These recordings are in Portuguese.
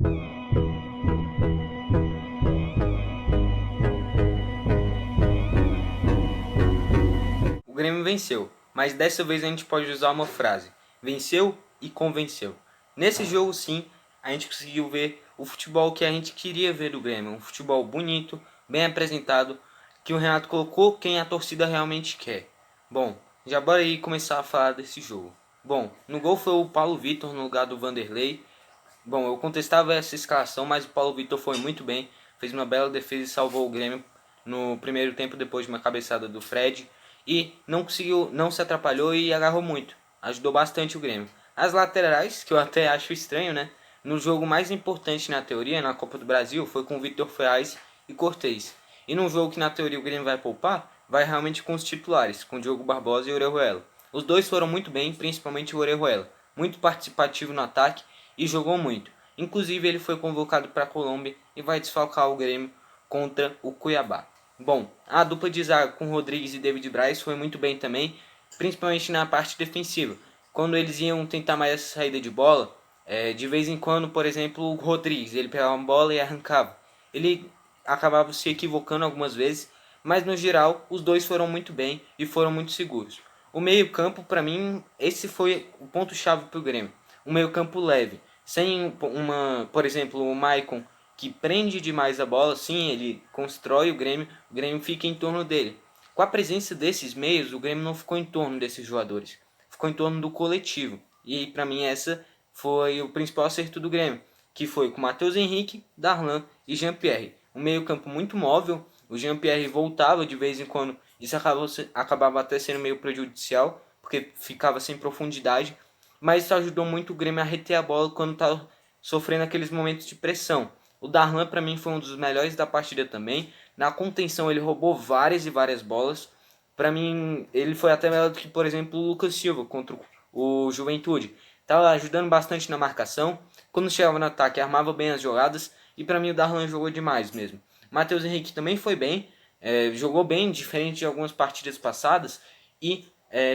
O Grêmio venceu, mas dessa vez a gente pode usar uma frase: venceu e convenceu. Nesse jogo, sim, a gente conseguiu ver o futebol que a gente queria ver do Grêmio, um futebol bonito, bem apresentado, que o Renato colocou quem a torcida realmente quer. Bom, já bora aí começar a falar desse jogo. Bom, no gol foi o Paulo Vitor no lugar do Vanderlei. Bom, eu contestava essa escalação, mas o Paulo Vitor foi muito bem, fez uma bela defesa e salvou o Grêmio no primeiro tempo depois de uma cabeçada do Fred e não se atrapalhou e agarrou muito. Ajudou bastante o Grêmio. As laterais, que eu até acho estranho, né? No jogo mais importante na teoria, na Copa do Brasil, foi com Vitor Ferraz e Cortez. E num jogo que na teoria o Grêmio vai poupar, vai realmente com os titulares, com Diogo Barbosa e Orejuela. Os dois foram muito bem, principalmente o Orejuela. Muito participativo no ataque e jogou muito. Inclusive ele foi convocado para a Colômbia e vai desfalcar o Grêmio contra o Cuiabá. Bom, a dupla de zaga com Rodrigues e David Braz foi muito bem também, principalmente na parte defensiva. Quando eles iam tentar mais essa saída de bola, de vez em quando, por exemplo, o Rodrigues, ele pegava uma bola e arrancava. Ele acabava se equivocando algumas vezes, mas no geral os dois foram muito bem e foram muito seguros. O meio-campo, para mim, esse foi o ponto-chave para o Grêmio. Um meio-campo leve, sem por exemplo, o Maicon que prende demais a bola, sim, ele constrói o Grêmio fica em torno dele. Com a presença desses meios, o Grêmio não ficou em torno desses jogadores, ficou em torno do coletivo. E para mim essa foi o principal acerto do Grêmio, que foi com Matheus Henrique, Darlan e Jean-Pierre. Um meio-campo muito móvel, o Jean-Pierre voltava de vez em quando, isso acabava até sendo meio prejudicial, porque ficava sem profundidade, mas isso ajudou muito o Grêmio a reter a bola quando estava sofrendo aqueles momentos de pressão. O Darlan para mim foi um dos melhores da partida também. Na contenção ele roubou várias e várias bolas. Para mim ele foi até melhor do que, por exemplo, o Lucas Silva contra o Juventude. Estava ajudando bastante na marcação. Quando chegava no ataque armava bem as jogadas. E para mim o Darlan jogou demais mesmo. Matheus Henrique também foi bem. Jogou bem, diferente de algumas partidas passadas. E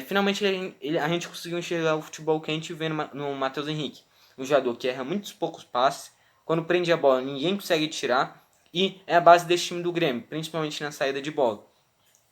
finalmente a gente conseguiu enxergar o futebol que a gente vê no Matheus Henrique. Um jogador que erra muitos poucos passes. Quando prende a bola, ninguém consegue tirar. E é a base desse time do Grêmio, principalmente na saída de bola.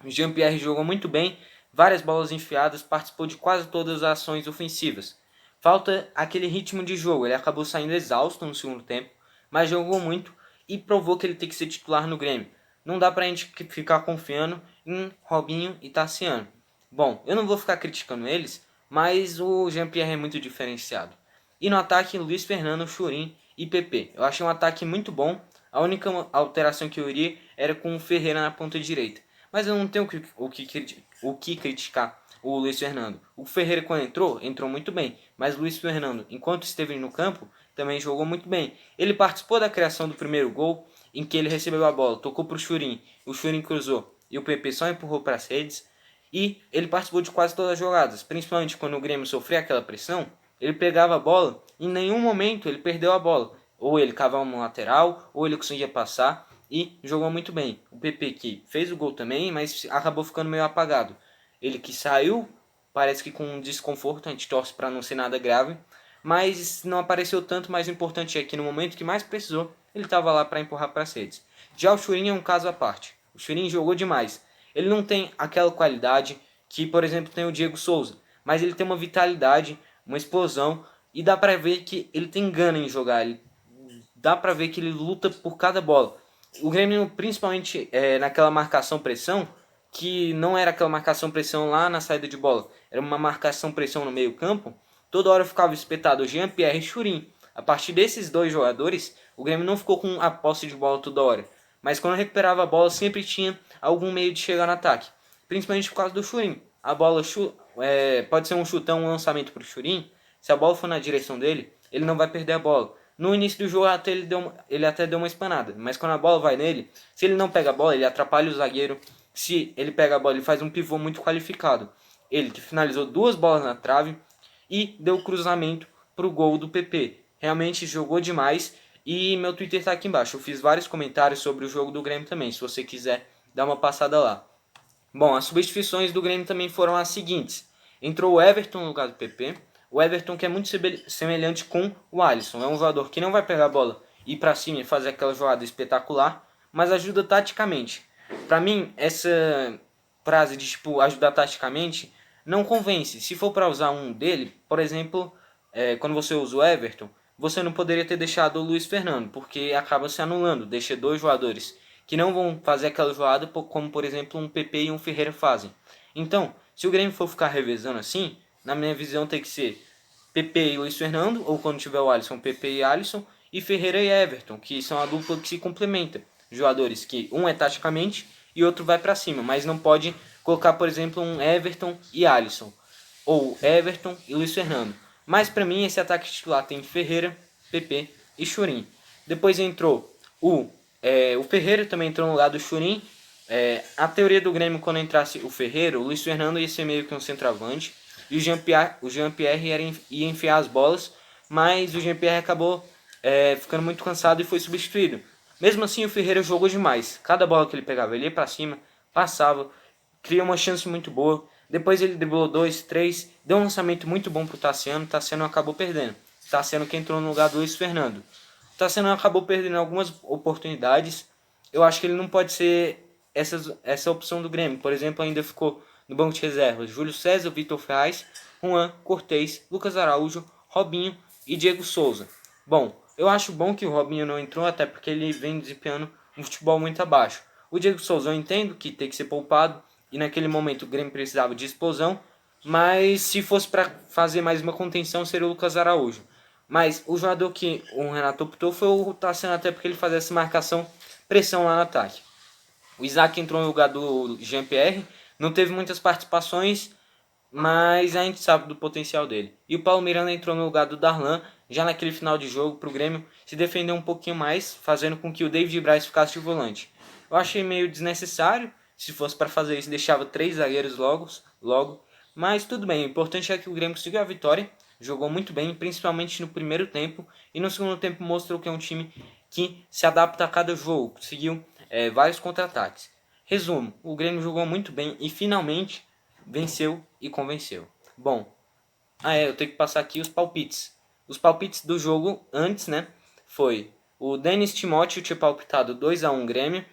O Jean-Pierre jogou muito bem, várias bolas enfiadas, participou de quase todas as ações ofensivas. Falta aquele ritmo de jogo, ele acabou saindo exausto no segundo tempo, mas jogou muito e provou que ele tem que ser titular no Grêmio. Não dá pra gente ficar confiando em Robinho e Tassiano. Bom, eu não vou ficar criticando eles, mas o Jean-Pierre é muito diferenciado. E no ataque, Luiz Fernando, Churin e PP. Eu achei um ataque muito bom. A única alteração que eu iria era com o Ferreira na ponta direita. Mas eu não tenho o que criticar o Luiz Fernando. O Ferreira, quando entrou muito bem. Mas o Luiz Fernando, enquanto esteve no campo, também jogou muito bem. Ele participou da criação do primeiro gol, em que ele recebeu a bola, tocou para o Churin cruzou e o PP só empurrou para as redes. E ele participou de quase todas as jogadas, principalmente quando o Grêmio sofria aquela pressão. Ele pegava a bola, em nenhum momento ele perdeu a bola. Ou ele cavava uma lateral, ou ele conseguia passar e jogou muito bem. O PP que fez o gol também, mas acabou ficando meio apagado. Ele que saiu, parece que com um desconforto, a gente torce para não ser nada grave, mas não apareceu tanto, mas o importante é que no momento que mais precisou, ele estava lá para empurrar para as redes. Já o Churin é um caso à parte. O Churin jogou demais. Ele não tem aquela qualidade que, por exemplo, tem o Diego Souza, mas ele tem uma vitalidade, uma explosão, e dá pra ver que ele tem gana em jogar, dá pra ver que ele luta por cada bola. O Grêmio, principalmente naquela marcação-pressão, que não era aquela marcação-pressão lá na saída de bola, era uma marcação-pressão no meio campo, toda hora ficava espetado o Jean-Pierre e Churin. A partir desses dois jogadores, o Grêmio não ficou com a posse de bola toda hora, mas quando recuperava a bola sempre tinha algum meio de chegar no ataque, principalmente por causa do Churin. A bola pode ser um chutão, um lançamento para o Churin. Se a bola for na direção dele, ele não vai perder a bola. No início do jogo ele até deu uma espanada, mas quando a bola vai nele, se ele não pega a bola, ele atrapalha o zagueiro. Se ele pega a bola, ele faz um pivô muito qualificado. Ele que finalizou 2 bolas na trave e deu cruzamento para o gol do PP. Realmente jogou demais e meu Twitter está aqui embaixo. Eu fiz vários comentários sobre o jogo do Grêmio também, se você quiser dar uma passada lá. Bom, as substituições do Grêmio também foram as seguintes. Entrou o Everton no lugar do PP. O Everton que é muito semelhante com o Alisson. É um jogador que não vai pegar a bola, ir para cima e fazer aquela jogada espetacular, mas ajuda taticamente. Para mim, essa frase de tipo ajudar taticamente não convence. Se for para usar um dele, por exemplo, quando você usa o Everton, você não poderia ter deixado o Luiz Fernando, porque acaba se anulando, deixa dois jogadores que não vão fazer aquela jogada, como por exemplo um PP e um Ferreira fazem. Então, se o Grêmio for ficar revezando assim, na minha visão tem que ser PP e Luiz Fernando, ou quando tiver o Alisson, PP e Alisson, e Ferreira e Everton, que são a dupla que se complementa. Jogadores que um é taticamente e outro vai para cima, mas não pode colocar, por exemplo, um Everton e Alisson, ou Everton e Luiz Fernando. Mas para mim esse ataque titular tem Ferreira, PP e Churin. Depois entrou o Ferreira, também entrou no lugar do Churin. A teoria do Grêmio, quando entrasse o Ferreira, o Luiz Fernando ia ser meio que um centroavante e o Jean-Pierre ia enfiar as bolas, mas o Jean-Pierre acabou ficando muito cansado e foi substituído. Mesmo assim, o Ferreira jogou demais. Cada bola que ele pegava, ele ia para cima, passava, criou uma chance muito boa. Depois ele driblou 2, 3, deu um lançamento muito bom pro Tassiano. O Tassiano acabou perdendo. O Tassiano que entrou no lugar do Luiz Fernando. O Tassiano acabou perdendo algumas oportunidades. Eu acho que ele não pode ser essa opção do Grêmio. Por exemplo, ainda ficou no banco de reservas Júlio César, Vitor Ferraz, Juan, Cortez, Lucas Araújo, Robinho e Diego Souza. Bom, eu acho bom que o Robinho não entrou, até porque ele vem desempenhando um futebol muito abaixo. O Diego Souza eu entendo que tem que ser poupado, e naquele momento o Grêmio precisava de explosão, mas se fosse para fazer mais uma contenção seria o Lucas Araújo. Mas o jogador que o Renato optou foi o Tassiano, até porque ele fazia essa marcação, pressão lá no ataque. O Isaac entrou no lugar do Jean-Pierre, não teve muitas participações, mas a gente sabe do potencial dele. E o Paulo Miranda entrou no lugar do Darlan, já naquele final de jogo, para o Grêmio se defender um pouquinho mais, fazendo com que o David Braz ficasse de volante. Eu achei meio desnecessário, se fosse para fazer isso, deixava 3 zagueiros logo, mas tudo bem, o importante é que o Grêmio conseguiu a vitória, jogou muito bem, principalmente no primeiro tempo, e no segundo tempo mostrou que é um time que se adapta a cada jogo, conseguiu vários contra-ataques. Resumo, o Grêmio jogou muito bem e finalmente venceu e convenceu. Bom, eu tenho que passar aqui os palpites. Os palpites do jogo antes, né, foi o Denis Timóteo tinha palpitado 2-1 Grêmio,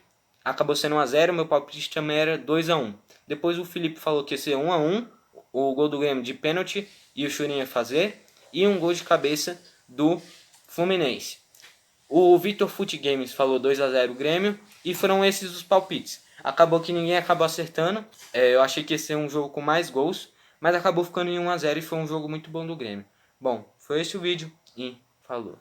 acabou sendo 1-0, meu palpite também era 2-1. Depois o Felipe falou que ia ser 1-1, o gol do Grêmio de pênalti e o Churinho ia fazer, e um gol de cabeça do Fluminense. O Vitor Fute Games falou 2-0 Grêmio, e foram esses os palpites. Acabou que ninguém acabou acertando, eu achei que ia ser um jogo com mais gols, mas acabou ficando em 1-0 e foi um jogo muito bom do Grêmio. Bom, foi esse o vídeo e falou.